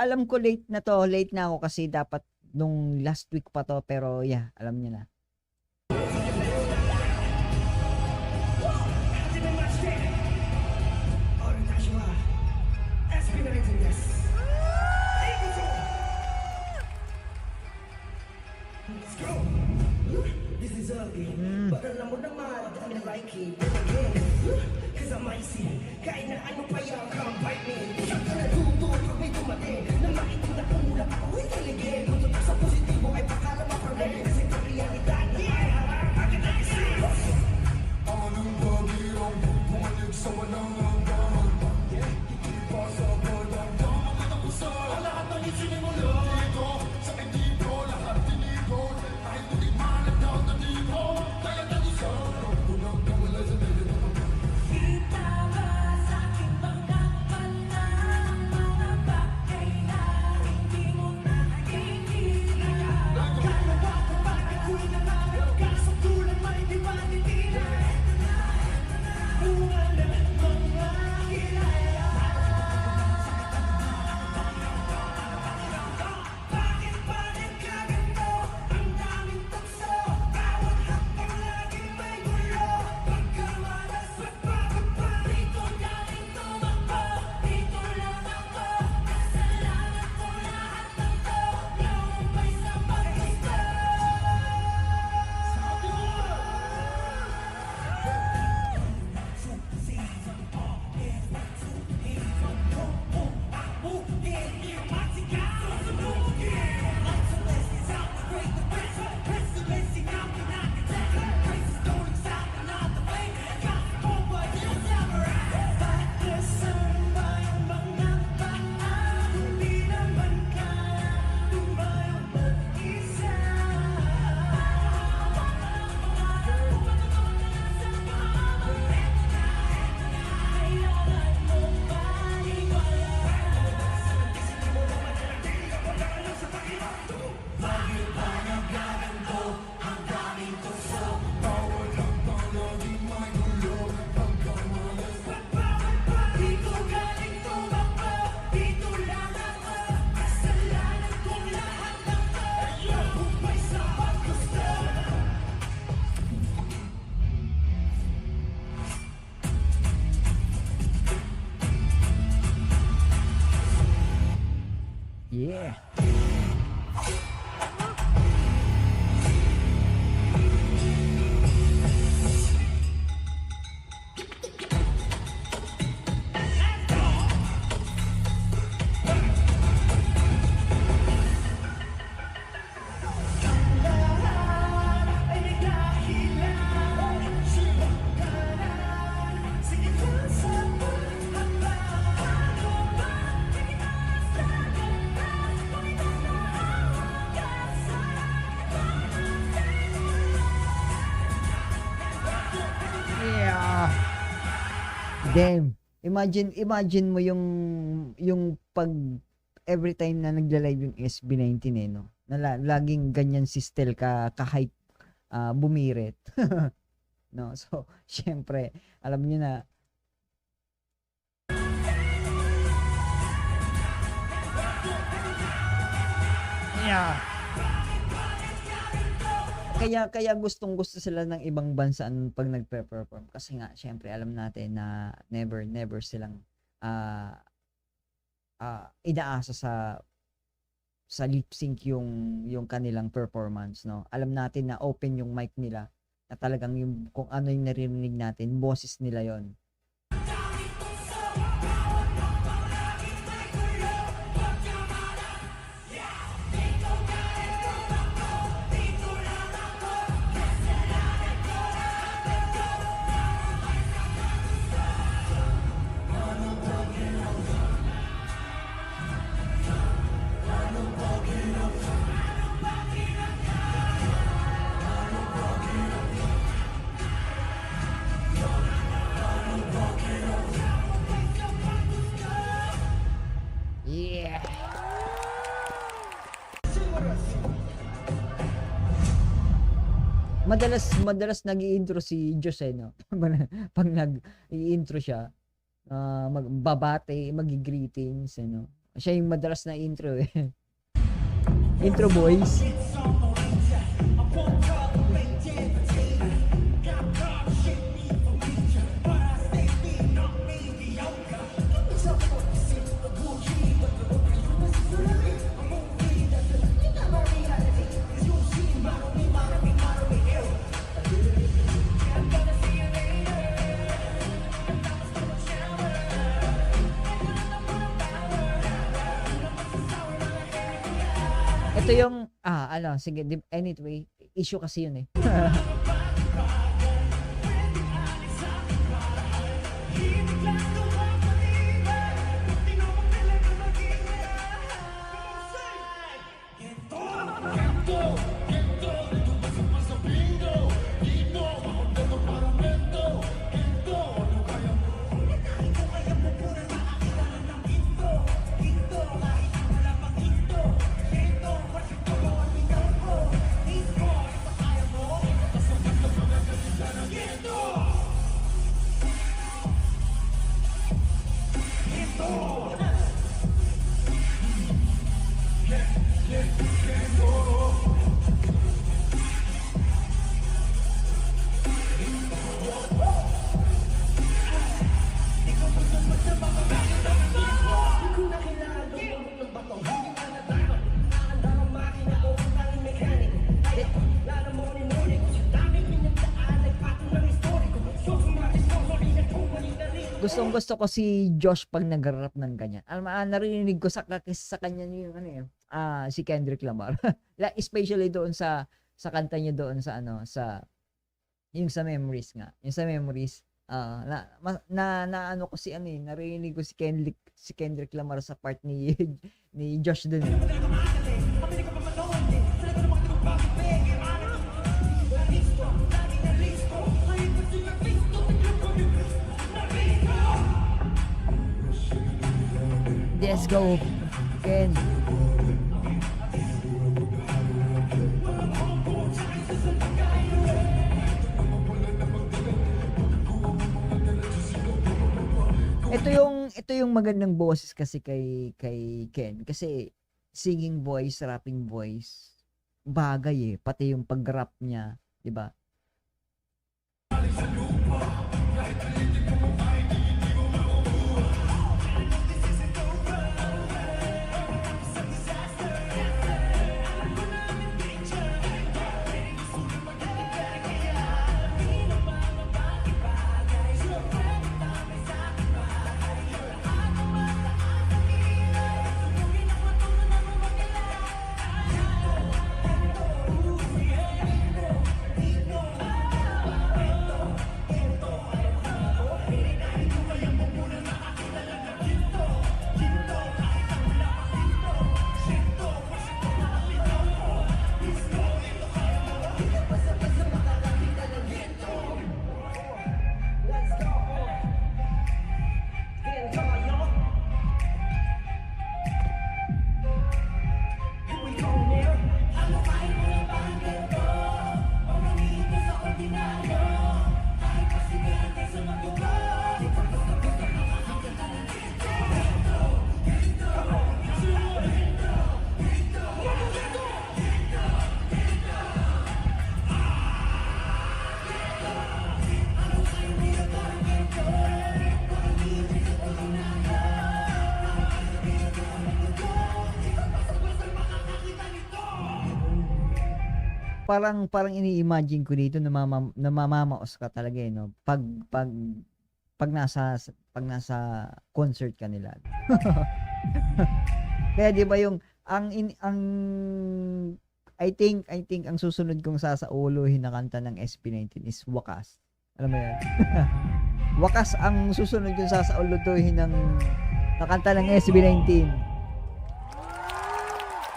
alam ko late na to, late na ako kasi dapat nung last week pa to, pero yeah, alam niyo na. Yeah. Yeah. Damn. Imagine mo yung pag every time na nagla-live yung SB19 no. Na laging ganyan si Stel ka-hype bumirit. No. So, syempre, alam niyo na yeah. Kaya gustong-gusto sila ng ibang bansa pag nagpe-perform kasi nga syempre alam natin na never silang inaasa sa lip sync yung kanilang performance, no. Alam natin na open yung mic nila, na talagang yung kung ano yung naririnig natin, boses nila yon. Yeah. Madalas nag-i-intro si Jose, no? Pag nag-i-intro siya, magbabate, magi-greetings, ano. Siya yung madalas na intro eh. Intro boys. Ito yung, sige, anyway, issue kasi yun eh. Gustong-gusto ko si Josh pag nag-rap ng ganyan. Narinig ko sa kanya yung si Kendrick Lamar. Especially doon sa kanta niya doon sa yung sa Memories nga. Yung sa Memories, ko si narinig ko si Kendrick Lamar sa part ni ni Josh doon. Let's go, Ken. Ito yung magandang boses kasi kay Ken kasi singing voice, rapping voice bagay eh, pati yung pag-rap niya, 'di ba? Parang ini-imagine ko dito na namamaos ka talaga eh, no? Pag nasa concert ka nila. Kaya 'di ba yung I think ang susunod kong sasauluhin na kanta ng SB19 is Wakas. Alam mo 'yan? Wakas ang susunod kong sasauluhin ng kanta ng SB19.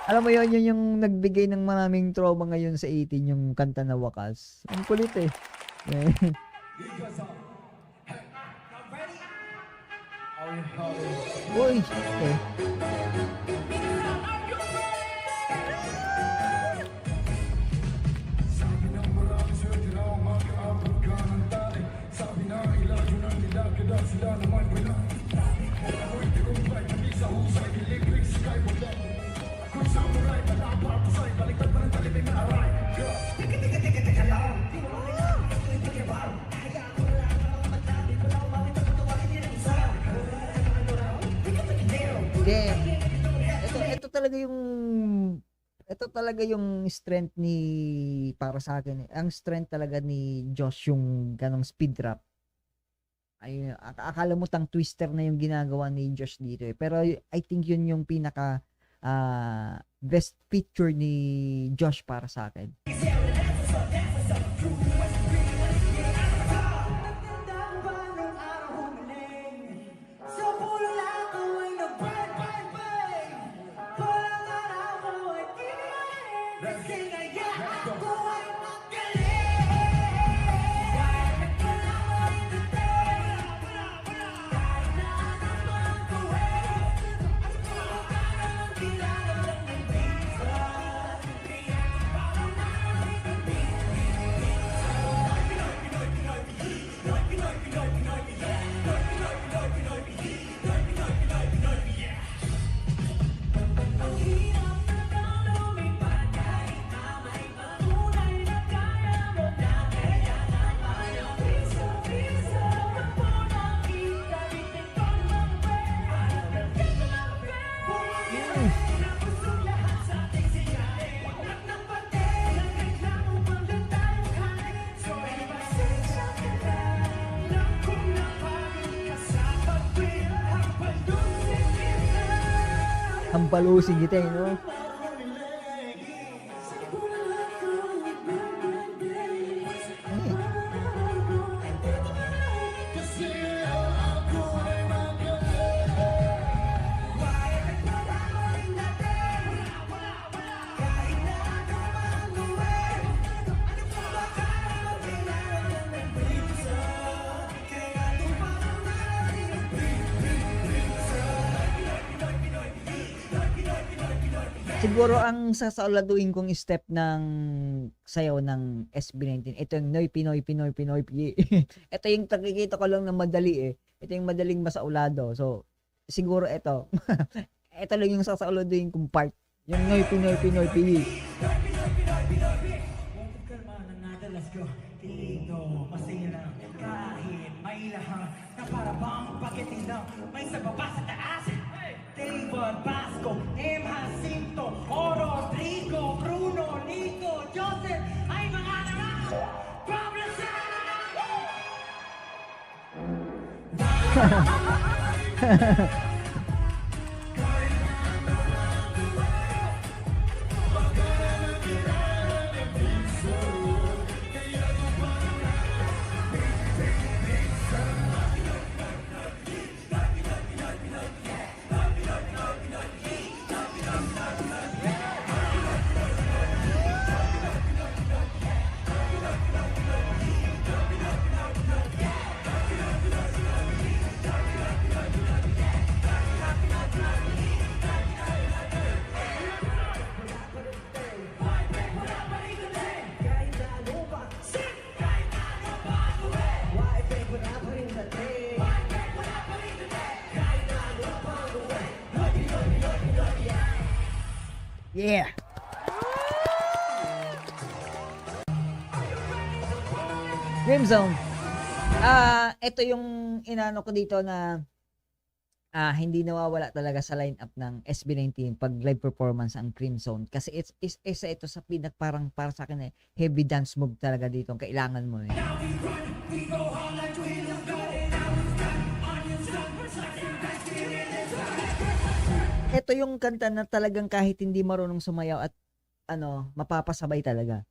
Alam mo yun yung nagbigay ng maraming trauma ngayon sa 18, yung kanta na Wakas. Ang kulit eh. Uy, okay. Sila naman wala. Hindi ko ba sa husay, talaga yung strength para sa akin, ang strength talaga ni Josh yung ganong speed drop. Ay, akala mo tang twister na yung ginagawa ni Josh dito eh. Pero I think yun yung pinaka best picture ni Josh para sa akin. Hampalusin kita eh, no? Siguro ang sasauladuin kong step ng sayaw ng SB19, ito yung Noy Pinoy Pinoy Pinoy Pinoy. Ito yung nakikita ko lang na madali eh. Ito yung madaling masaulado. So, siguro ito. Ito lang yung sasauladuin kong part. Yung Noy Pinoy Pinoy Pinoy. May sa baba sa taas. David, Basco, M. Jacinto, Oro, Rico, Bruno, Nico, Joseph, ay mga naman! Pablo Yeah. Dream Zone. Ito yung inano ko dito na hindi nawawala talaga sa lineup ng SB19 pag live performance ang Cream Zone kasi isa ito sa parang para sa akin heavy dance move talaga dito, kailangan mo eh. Ito yung kanta na talagang kahit hindi marunong sumayaw at mapapasabay talaga.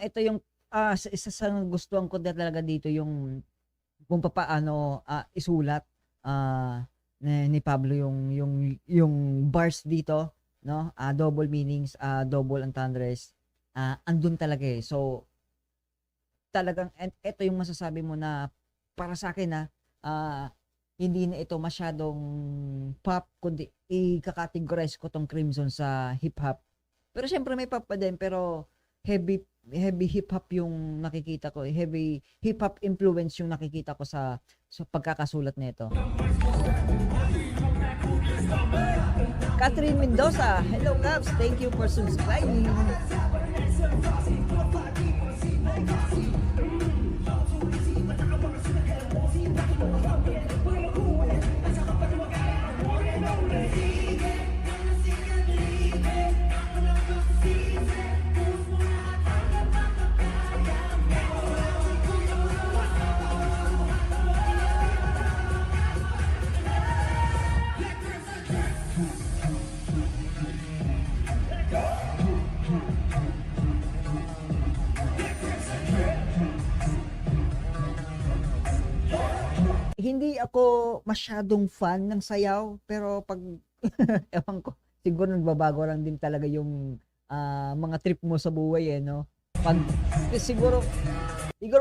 Ito yung isa sa gustuhan ko talaga dito yung kung paano isulat ni Pablo yung bars dito, no? Double meanings, double entendres. Andun talaga eh. So talagang eto yung masasabi mo na para sa akin na hindi na ito masyadong pop, kundi i-categorize ko tong Crimson sa hip-hop. Pero syempre may pop pa din, pero heavy hip-hop yung nakikita ko. Heavy hip-hop influence yung nakikita ko sa pagkakasulat nito. Catherine Mendoza, hello Caps, thank you for subscribing. Hindi ako masyadong fan ng sayaw, pero pag ewan ko, siguro nagbabago lang din talaga yung mga trip mo sa buhay no. Pag siguro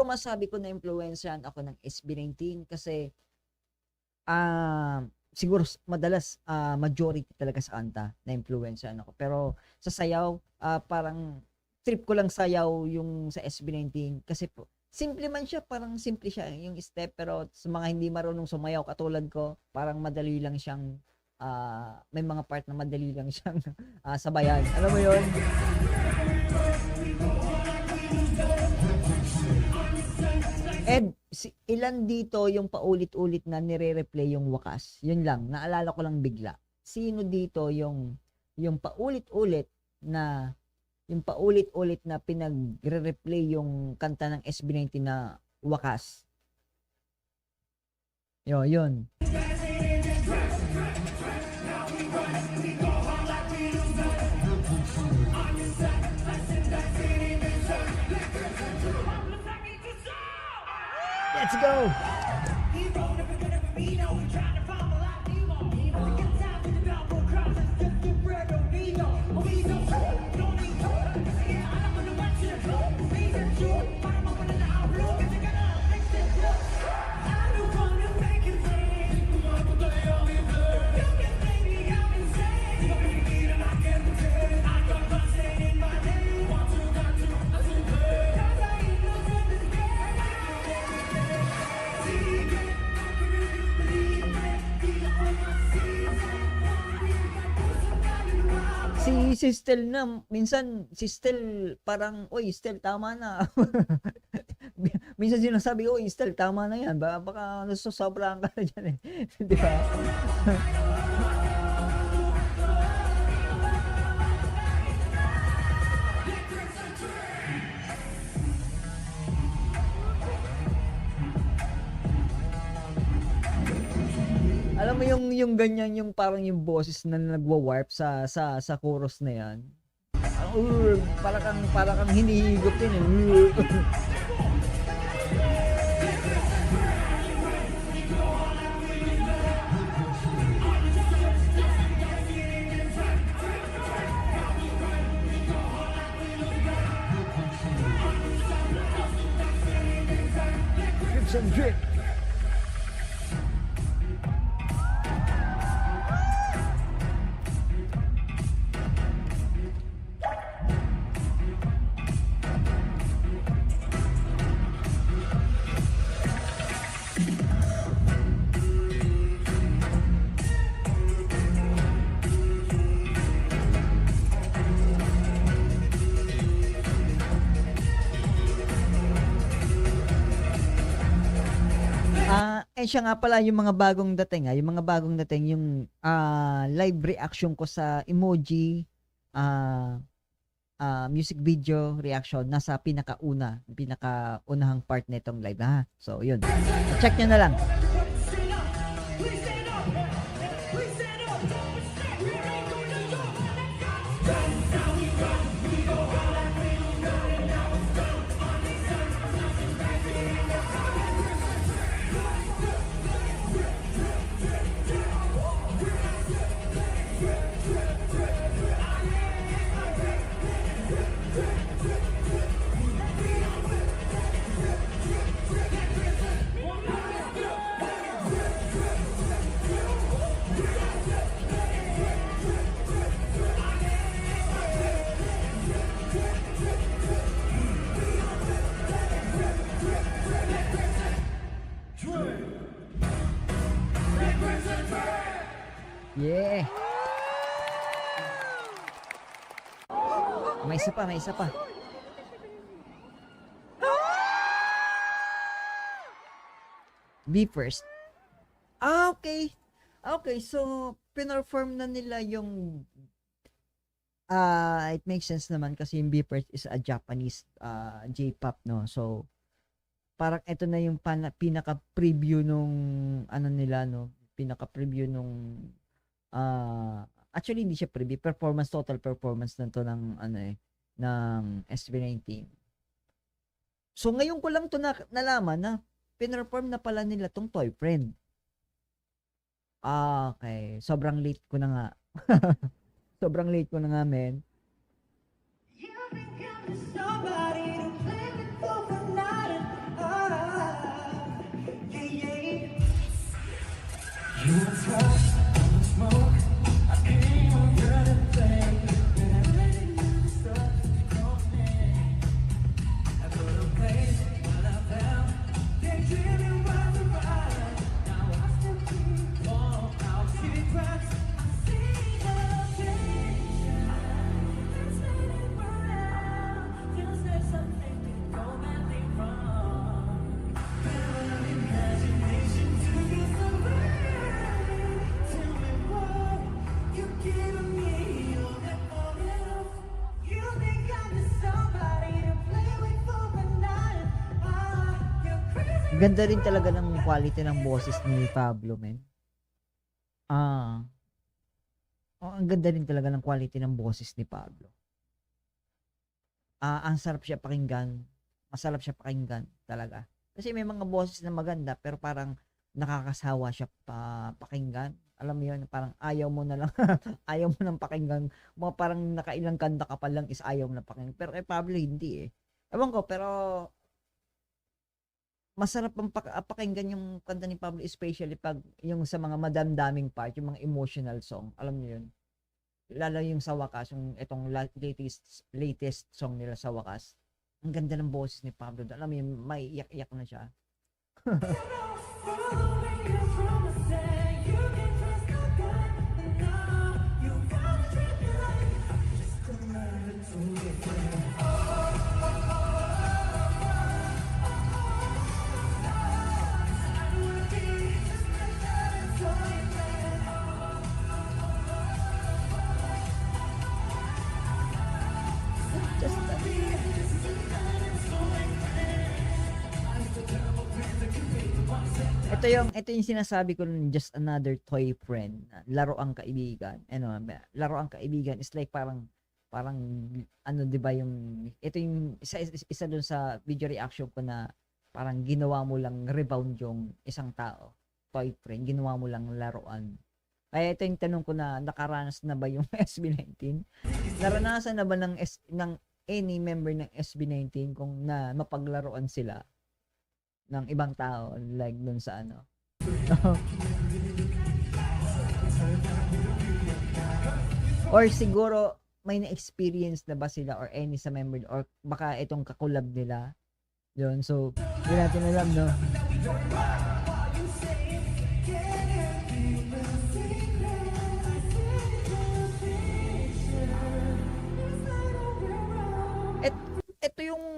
masabi ko na influensyahan ako ng SB19 kasi siguro madalas majority talaga sa kanta na influensyahan ako. Pero sa sayaw, parang trip ko lang sayaw yung sa SB19 kasi po simple man siya, parang simple siya yung step, pero sa mga hindi marunong sumayaw katulad ko, parang madali lang siyang may mga part na madali lang siyang sabayan. Alam mo yun? Ed, ilan dito yung paulit-ulit na nire-replay yung wakas? Yun lang, naalala ko lang bigla. Sino dito yung paulit-ulit na pinagre-replay yung kanta ng SB19 na wakas? Yun. Let's go! Si Stel na, minsan si Stel parang, oy Stel tama na. Minsan sinasabi, oy Stel tama na yan, baka nasusobrahan ka na dyan di ba? Alam mo yung ganyan, yung parang yung boses na nagwa-warp sa chorus na yan. Para kang hinihigop din Drips and drip. Siya nga pala yung mga bagong dating, yung live reaction ko sa emoji, music video reaction nasa pinakaunahang part nitong live So yun. Check nyo na lang. Yeah! May isa pa, may isa pa. Be first. Okay. Okay, so pinorform na nila yung it makes sense naman kasi yung Be First is a Japanese J-pop, no? So parang ito na yung pinaka-preview nung ano nila, no? Pinaka-preview nung actually hindi siya preview, total performance na to ng ano ng SB19. So ngayon ko lang to nalaman na pinorform na pala nila tong Toy Friend. Okay. Sobrang late ko na nga. Sobrang late ko na nga, men. Ganda rin talaga ng quality ng boses ni Pablo, men. Ang ganda rin talaga ng quality ng boses ni Pablo. Ang sarap siya pakinggan. Masarap siya pakinggan talaga. Kasi may mga boses na maganda pero parang nakakasawa siya pakinggan. Alam mo yun, parang ayaw mo na lang, ayaw mo nang pakinggan. Mga parang nakailang kanta ka pa lang is ayaw mo na pakinggan. Pero kay Pablo, hindi eh. Ewan ko, pero masarap ang pakinggan yung kanta ni Pablo, especially pag yung sa mga madamdaming part, yung mga emotional song. Alam niyo yun? Lalo yung sa wakas, yung itong latest song nila sa wakas. Ang ganda ng boses ni Pablo. Alam mo yun, may iyak-iyak na siya. Ito yung sinasabi ko ng just another toy friend. Laro ang kaibigan. Laro ang kaibigan is like parang ano 'di ba yung ito yung isa doon sa video reaction ko na parang ginawa mo lang rebound yung isang tao. Toy friend, ginawa mo lang laruan. Kaya ito yung tanong ko na nakaranas na ba yung SB19? Naranasan na ba ng any member ng SB19 kung na mapaglaruan sila ng ibang tao like dun sa ano. Or siguro may na-experience na ba sila or any sa member or baka itong kakulab nila yun. So hindi natin alam, no?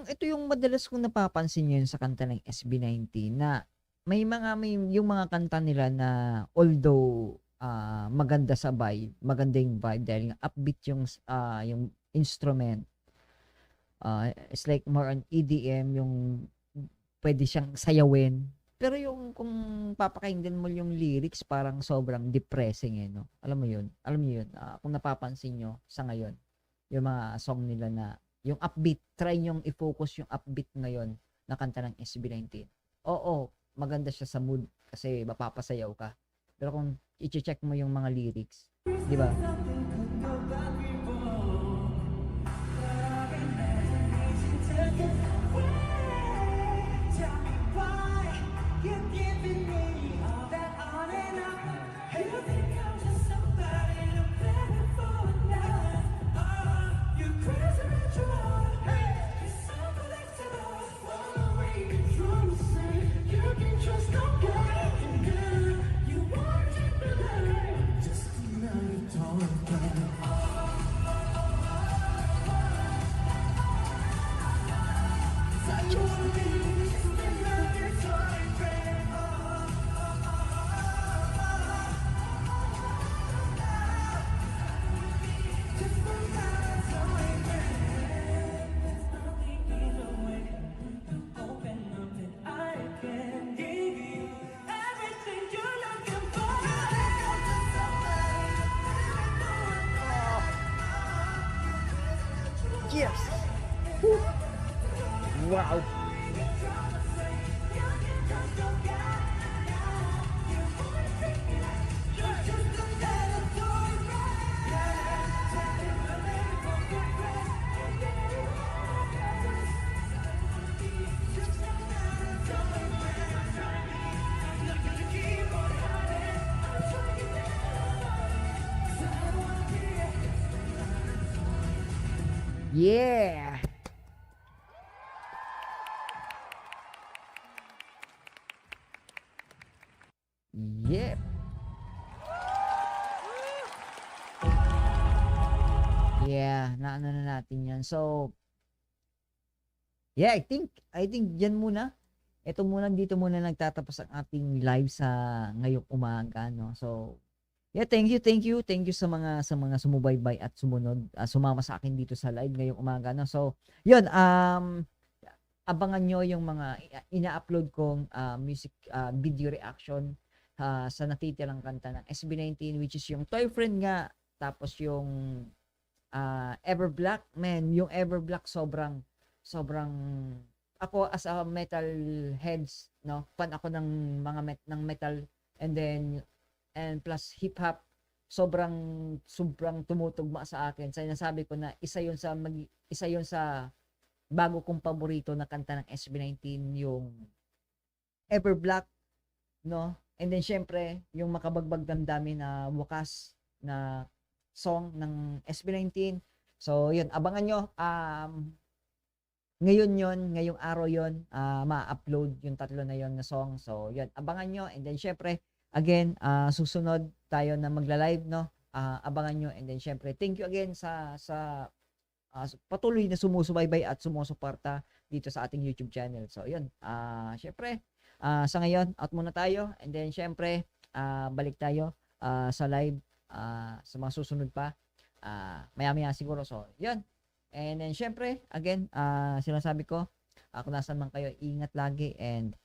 Ito yung madalas kong napapansin yun sa kanta ng SB19 na may yung mga kanta nila na although maganda sa vibe, maganda yung vibe dahil nga upbeat yung instrument. It's like more on EDM, yung pwede siyang sayawin. Pero yung kung papakinggan mo yung lyrics parang sobrang depressing no. Alam mo yun? Kung napapansin nyo sa ngayon, yung mga song nila na yung upbeat, try nyong i-focus yung upbeat ngayon na kanta ng SB19. Oo, maganda siya sa mood kasi mapapasayaw ka. Pero kung i-check mo yung mga lyrics, di ba? Yes! Woo! Wow! Yeah! Yep! Yeah, naano na natin yan. So, yeah, I think diyan muna. Ito muna, dito muna nagtatapos ang ating live sa ngayong umaga, no? So, yeah, thank you sa mga sumubaybay at sumunod, sumama sa akin dito sa live ngayong umaga, no? So, yun, abangan nyo yung mga ina-upload kong music video reaction sa natitirang kanta ng SB19, which is yung Toy Friend nga, tapos yung Ever Black. Man, yung Ever Black sobrang ako as a metal heads, no, fan ako ng mga ng metal, and plus hip hop, sobrang tumutugma sa akin. Sinasabi ko na isa yun sa bago kong paborito na kanta ng SB19, yung Ever Black, no? And then syempre yung Makabagbag Damdamin na wakas na song ng SB19. So yun, abangan nyo. Ngayong araw yon, ma-upload yung tatlo na yon na song. So yun, abangan nyo. And then syempre again, susunod tayo na magla-live, no? Abangan nyo. And then syempre thank you again sa patuloy na sumusubaybay at sumusuporta dito sa ating YouTube channel. So yun, syempre sa ngayon out muna tayo, and then syempre balik tayo sa live sa mga susunod pa maya-maya siguro. So yun, and then syempre again, sinasabi ko, kung nasan man kayo, ingat lagi, and